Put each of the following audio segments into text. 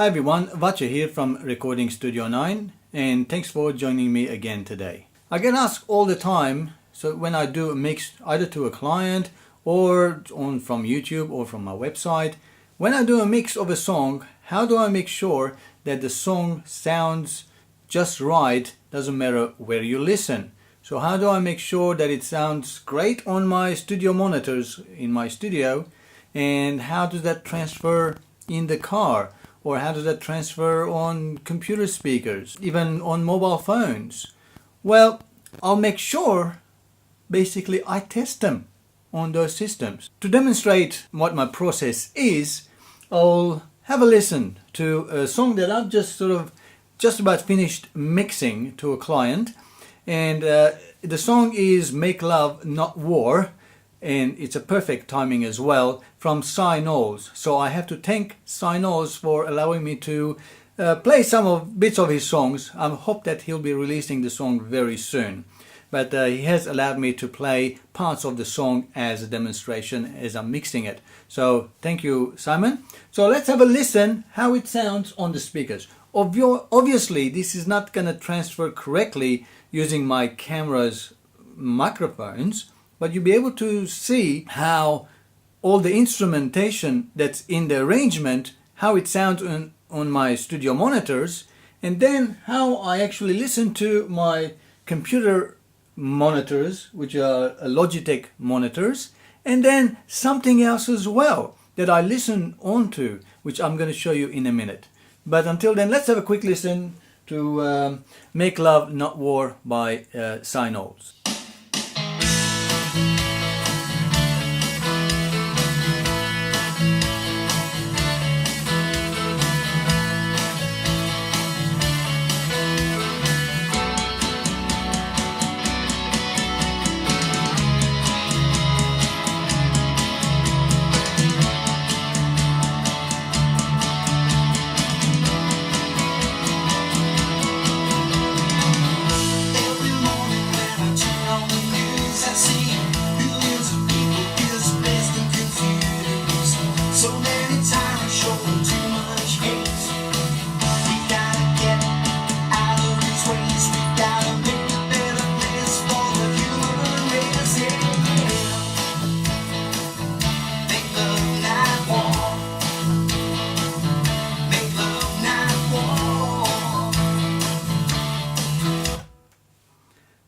Hi everyone, Vacha here from Recording Studio 9 and thanks for joining me again today. I get asked all the time, so when I do a mix either to a client or from YouTube or from my website, when I do a mix of a song, how do I make sure that the song sounds just right, doesn't matter where you listen. So how do I make sure that it sounds great on my studio monitors in my studio, and how does that transfer in the car, or how does that transfer on computer speakers, even on mobile phones? Well, I'll make sure basically I test them on those systems. To demonstrate what my process is, I'll have a listen to a song that I've just about finished mixing to a client, and the song is Make Love Not War, and it's a perfect timing as well, from Knowles. So I have to thank Knowles for allowing me to play bits of his songs. I hope that he'll be releasing the song very soon, but he has allowed me to play parts of the song as a demonstration as I'm mixing it. So thank you, Simon. So let's have a listen how it sounds on the speakers. Obviously this is not going to transfer correctly using my camera's microphones, but you'll be able to see how all the instrumentation that's in the arrangement, how it sounds on my studio monitors, and then how I actually listen to my computer monitors, which are Logitech monitors, and then something else as well that I listen onto, which I'm going to show you in a minute. But until then, let's have a quick listen to Make Love Not War by Knowles.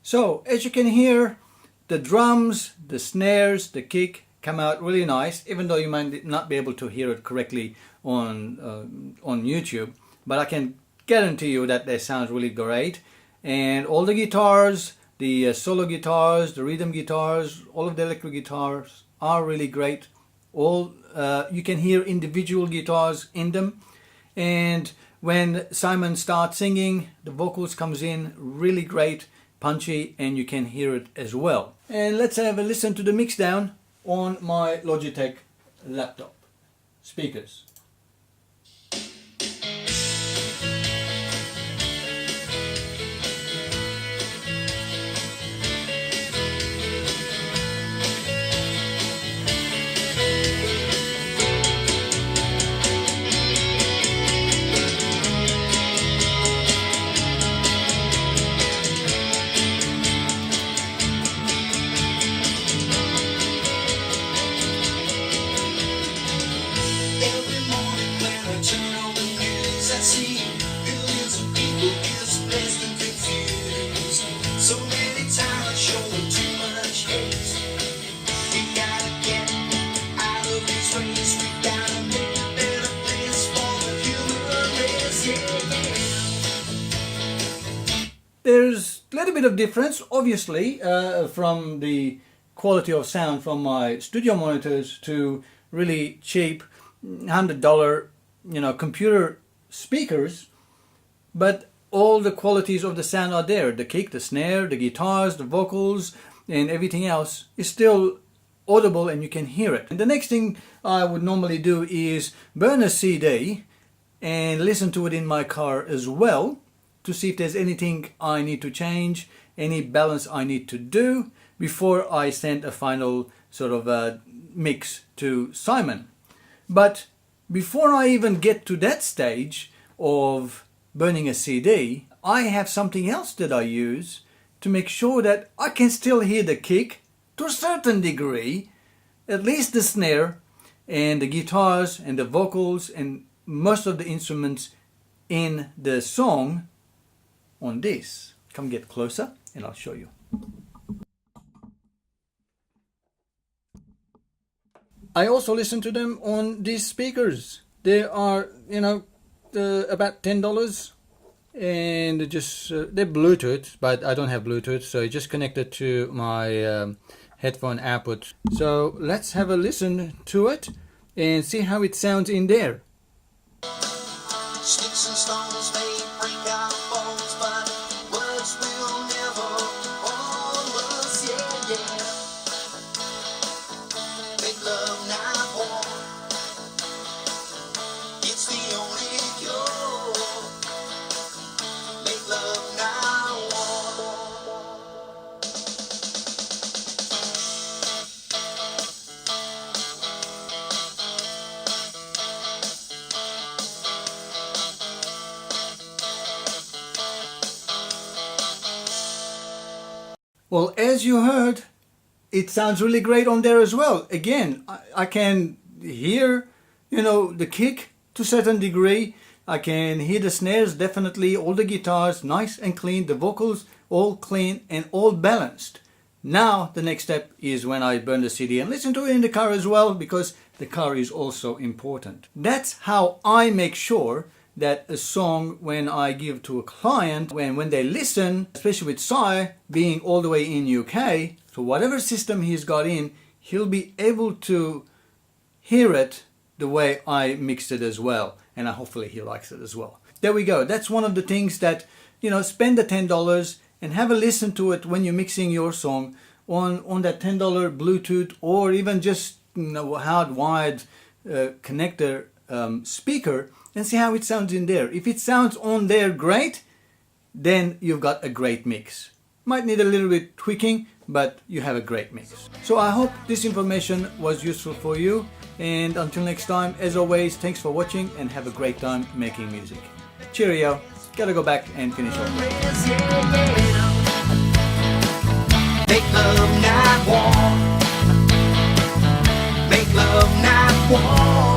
So as you can hear, the drums, the snares, the kick come out really nice, even though you might not be able to hear it correctly on YouTube, but I can guarantee you that they sound really great. And all the guitars, the solo guitars, the rhythm guitars, all of the electric guitars are really great. All you can hear individual guitars in them, and when Simon starts singing, the vocals comes in really great, punchy, and you can hear it as well. And let's have a listen to the Mixdown on my Logitech laptop speakers. There's a little bit of difference, obviously, from the quality of sound from my studio monitors to really cheap $100, computer speakers, but all the qualities of the sound are there. The kick, the snare, the guitars, the vocals, and everything else is still audible and you can hear it. And the next thing I would normally do is burn a CD and listen to it in my car as well, to see if there's anything I need to change, any balance I need to do before I send a final sort of mix to Simon. But before I even get to that stage of burning a CD, I have something else that I use to make sure that I can still hear the kick to a certain degree, at least the snare and the guitars and the vocals and most of the instruments in the song on this. Come get closer and I'll show you. I also listen to them on these speakers. They are, about $10 and just they're Bluetooth, but I don't have Bluetooth, so I just connected to my headphone output. So let's have a listen to it and see how it sounds in there. Sticks and stones may break our bones, but words will never harm us, yeah, yeah. Make love not war. It's the only cure. Make love not war. Well, as you heard, it sounds really great on there as well. Again, I can hear, the kick to a certain degree. I can hear the snares, definitely, all the guitars, nice and clean. The vocals, all clean and all balanced. Now, the next step is when I burn the CD and listen to it in the car as well, because the car is also important. That's how I make sure that a song, when I give to a client, when they listen, especially with Sai being all the way in UK, so whatever system he's got in, he'll be able to hear it the way I mixed it as well, and hopefully he likes it as well. There we go. That's one of the things that, spend the $10 and have a listen to it when you're mixing your song on that $10 Bluetooth or even just hardwired connector speaker, and see how it sounds in there. If it sounds on there great, then you've got a great mix. Might need a little bit tweaking, but you have a great mix. So I hope this information was useful for you, and until next time, as always, thanks for watching and have a great time making music. Cheerio. Gotta go back and finish off. Make love not war. Make love not war.